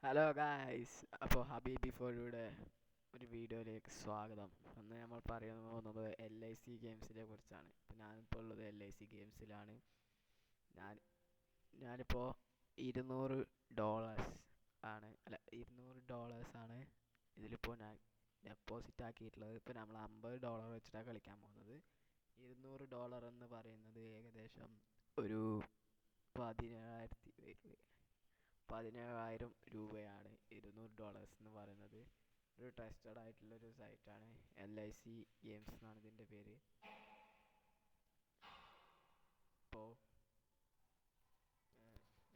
Hello guys, അപ്പോൾ ഹബീബി ഫോയുടെ ഒരു വീഡിയോയിലേക്ക് സ്വാഗതം. അന്ന് നമ്മൾ പറയാൻ പോകുന്നത് LIC ഗെയിംസിനെ കുറിച്ചാണ്. ഇപ്പോൾ ഞാനിപ്പോൾ ഉള്ളത് LIC ഗെയിംസിലാണ്. ഞാനിപ്പോൾ $200 ആണ്, അല്ല $200 ഇതിലിപ്പോൾ ഞാൻ ഡെപ്പോസിറ്റ് ആക്കിയിട്ടുള്ളത്. ഇപ്പോൾ നമ്മൾ $50 വെച്ചിട്ടാണ് കളിക്കാൻ പോകുന്നത്. $200 എന്ന് പറയുന്നത് ഏകദേശം ഒരു 17,000 രൂപയാണ്. $200 എന്ന് പറയുന്നത് ഒരു ട്രസ്റ്റഡ് ആയിട്ടുള്ളൊരു സൈറ്റാണ്. LIC ഗെയിംസ് എന്നാണ് ഇതിൻ്റെ പേര്. അപ്പോൾ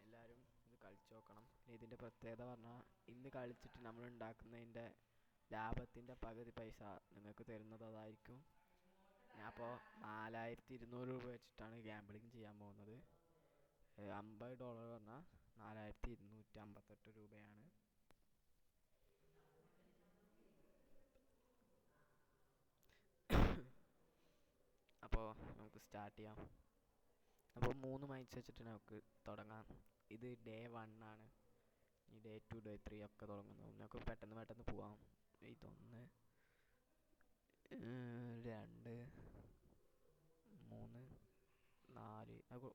എല്ലാവരും ഇത് കളിച്ചു നോക്കണം. ഇതിൻ്റെ പ്രത്യേകത പറഞ്ഞാൽ, ഇന്ന് കളിച്ചിട്ട് നമ്മൾ ഉണ്ടാക്കുന്നതിൻ്റെ ലാഭത്തിൻ്റെ പകുതി പൈസ നിങ്ങൾക്ക് തരുന്നത് അതായിരിക്കും. ഞാൻ അപ്പോൾ $4,200 രൂപ വെച്ചിട്ടാണ് ഗാംബ്ലിങ് ചെയ്യാൻ പോകുന്നത്. $50 പറഞ്ഞാൽ 4,258 രൂപയാണ്. അപ്പോൾ നമുക്ക് സ്റ്റാർട്ട് ചെയ്യാം. അപ്പോൾ 3 മൈൻസ് വെച്ചിട്ട് നമുക്ക് തുടങ്ങാം. ഇത് ഡേ 1 ആണ്. ഈ ഡേ 2 ഡേ 3 ഒക്കെ തുടങ്ങുന്നു. നമുക്ക് പെട്ടെന്ന് പോവാം. ഇതൊന്ന് 2 3 4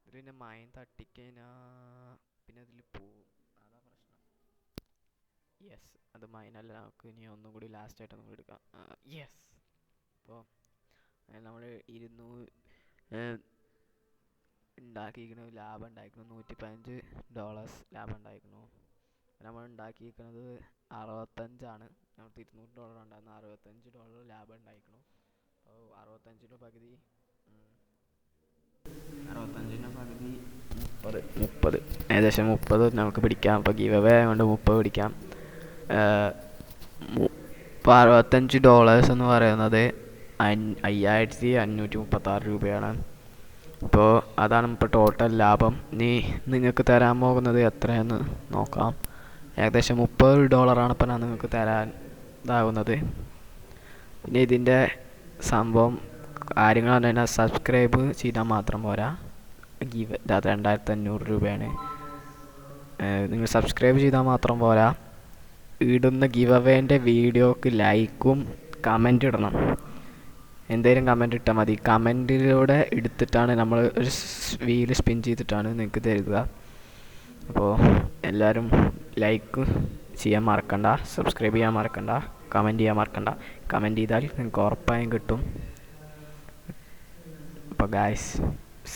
ഇതിൽ പിന്നെ മൈൻ തട്ടിക്കഴിഞ്ഞാൽ പിന്നെ അതിൽ പോവും. അതാ പ്രശ്നം. യെസ്, അത് മൈനല്ല. നമുക്ക് ഇനി ഒന്നും കൂടി ലാസ്റ്റായിട്ട് നമുക്ക് എടുക്കാം. യെസ്. അപ്പോൾ നമ്മൾ 200 ഉണ്ടാക്കിയിരിക്കുന്നത്, ലാഭം ഉണ്ടായിരിക്കുന്നു. $115 ലാഭം ഉണ്ടായിരിക്കുന്നു. നമ്മൾ ഉണ്ടാക്കിയിരിക്കുന്നത് 65 നമുക്ക് $200 ഉണ്ടായിരുന്ന $65 ലാഭം ഉണ്ടായിരിക്കുന്നു. അപ്പോൾ 65ൻ്റെ പകുതി 30 ഏകദേശം 30 നമുക്ക് പിടിക്കാം. അപ്പോൾ ഗീവ് അവേ കൊണ്ട് 30 പിടിക്കാം. ഇപ്പോൾ $65 എന്ന് പറയുന്നത് 5,536 രൂപയാണ്. ഇപ്പോൾ അതാണ് ഇപ്പോൾ ടോട്ടൽ ലാഭം. ഇനി നിങ്ങൾക്ക് തരാൻ പോകുന്നത് എത്രയെന്ന് നോക്കാം. ഏകദേശം $30 ഇപ്പോൾ ഞാൻ നിങ്ങൾക്ക് തരാൻ ഇതാകുന്നത്. പിന്നെ ഇതിൻ്റെ സംഭവം കാര്യങ്ങൾ പറഞ്ഞു കഴിഞ്ഞാൽ, സബ്സ്ക്രൈബ് ചെയ്താൽ മാത്രം പോരാ. ഗീവ് 2,500 രൂപയാണ്. നിങ്ങൾ സബ്സ്ക്രൈബ് ചെയ്താൽ മാത്രം പോരാ, ഇടുന്ന ഗീവ് അവേൻ്റെ വീഡിയോക്ക് ലൈക്കും കമൻ്റ് ഇടണം. എന്തെങ്കിലും കമൻ്റ് ഇട്ടാൽ മതി. കമൻറ്റിലൂടെ എടുത്തിട്ടാണ് നമ്മൾ ഒരു വീല് സ്പിൻ ചെയ്തിട്ടാണ് നിങ്ങൾക്ക് തരുക. അപ്പോൾ എല്ലാവരും ലൈക്ക് ചെയ്യാൻ മറക്കണ്ട, സബ്സ്ക്രൈബ് ചെയ്യാൻ മറക്കണ്ട, കമൻറ്റ് ചെയ്യാൻ മറക്കണ്ട. കമൻറ്റ് ചെയ്താൽ നിങ്ങൾക്ക് ഉറപ്പായും കിട്ടും. അപ്പോൾ ഗായ്സ്,